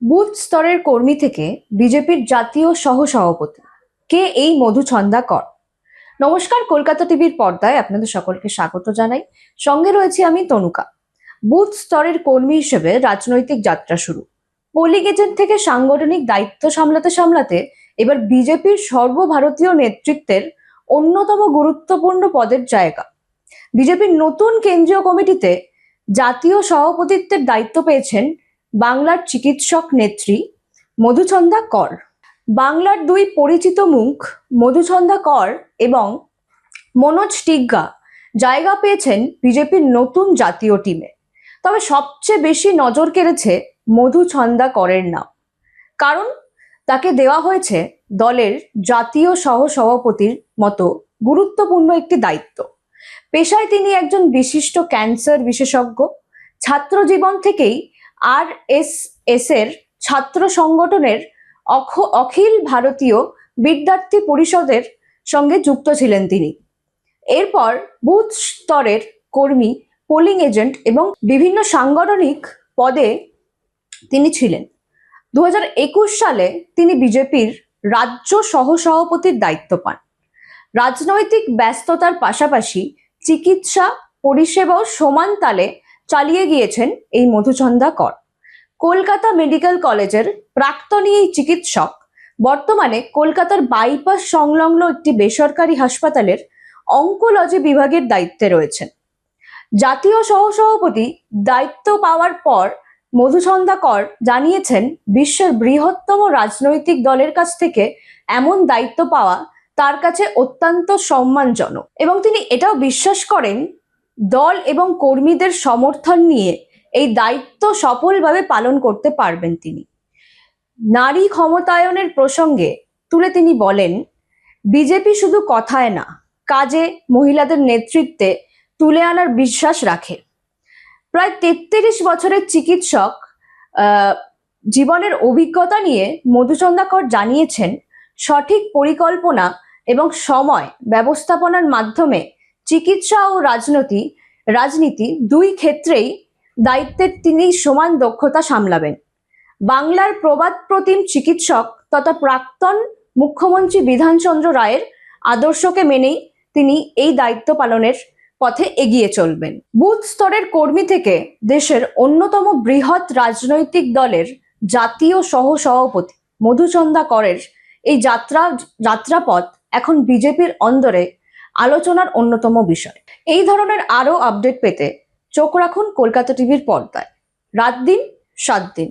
Booth স্তরের কর্মী থেকে বিজেপির জাতীয় সহসভাপতি কে এই মধুছন্দা কর। নমস্কার, কলকাতা টিভির পর্দায় আপনাদের সকলকে স্বাগত জানাই। সঙ্গে রয়েছি আমি তনুকা। বুথ স্তরের কর্মী হিসেবে রাজনৈতিক যাত্রা শুরু। পোলিং এজেন্ট থেকে সাংগঠনিক দায়িত্ব সামলাতে সামলাতে এবার বিজেপির সর্বভারতীয় নেতৃত্বের অন্যতম গুরুত্বপূর্ণ পদের জায়গা। বিজেপির নতুন কেন্দ্রীয় কমিটিতে জাতীয় সভাপতিত্বের দায়িত্ব পেয়েছেন বাংলার চিকিৎসক নেত্রী মধুছন্দা কর। বাংলার দুই পরিচিত মুখ মধুছন্দা কর এবং মনোজ টিগ্গা জায়গা পেয়েছেন বিজেপির নতুন জাতীয় টিমে। তবে সবচেয়ে বেশি নজর কেড়েছে মধুছন্দা করের নাম, কারণ তাকে দেওয়া হয়েছে দলের জাতীয় সহসভাপতির মতো গুরুত্বপূর্ণ একটি দায়িত্ব। পেশায় তিনি একজন বিশিষ্ট ক্যান্সার বিশেষজ্ঞ। ছাত্র জীবন থেকেই RSS এর ছাত্র সংগঠনের অখিল ভারতীয় বিদ্যার্থী পরিষদের সঙ্গে যুক্ত ছিলেন তিনি। এরপর বুথ স্তরের কর্মী, পোলিং এজেন্ট এবং বিভিন্ন সাংগঠনিক পদে তিনি ছিলেন। 2021 সালে তিনি বিজেপির রাজ্য সহসভাপতির দায়িত্ব পান। রাজনৈতিক ব্যস্ততার পাশাপাশি চিকিৎসা পরিষেবাও সমান তালে চালিয়ে গিয়েছেন এই মধুছন্দা কর। কলকাতা মেডিকেল কলেজের প্রাক্তনী এই চিকিৎসক বর্তমানে কলকাতার বাইপাস সংলগ্ন একটি বেসরকারি হাসপাতালের অঙ্কোলজি বিভাগের দায়িত্বে রয়েছেন। জাতীয় সহসভাপতি দায়িত্ব পাওয়ার পর মধুছন্দা কর জানিয়েছেন, বিশ্বের বৃহত্তম রাজনৈতিক দলের কাছ থেকে এমন দায়িত্ব পাওয়া তার কাছে অত্যন্ত সম্মানজনক এবং তিনি এটাও বিশ্বাস করেন দল এবং কর্মীদের সমর্থন নিয়ে এই দায়িত্ব সফলভাবে পালন করতে পারবেন তিনি। নারী ক্ষমতায়নের প্রসঙ্গে তুলে তিনি বলেন, বিজেপি শুধু কথায় না, কাজে মহিলাদের নেতৃত্বে তুলে আনার বিশ্বাস রাখে। প্রায় 33 বছরের চিকিৎসক জীবনের অভিজ্ঞতা নিয়ে মধুছন্দা কর জানিয়েছেন, সঠিক পরিকল্পনা এবং সময় ব্যবস্থাপনার মাধ্যমে চিকিৎসা ও রাজনীতি দুই ক্ষেত্রেই দায়িত্বের তিনি সমান দক্ষতা সামলাবেন। বাংলার প্রবাদ প্রতিম চিকিৎসক তথা প্রাক্তন মুখ্যমন্ত্রী বিধানচন্দ্র রায়ের আদর্শকে মেনেই তিনি এই দায়িত্ব পালনের পথে এগিয়ে চলবেন। বুথ স্তরের কর্মী থেকে দেশের অন্যতম বৃহৎ রাজনৈতিক দলের জাতীয় সহসভাপতি মধুছন্দা করের এই যাত্রাপথ এখন বিজেপির অন্দরে আলোচনার অন্যতম বিষয়। এই ধরনের আরো আপডেট পেতে চোখ রাখুন কলকাতা টিভির পর্দায়। রাত দিন 7 দিন।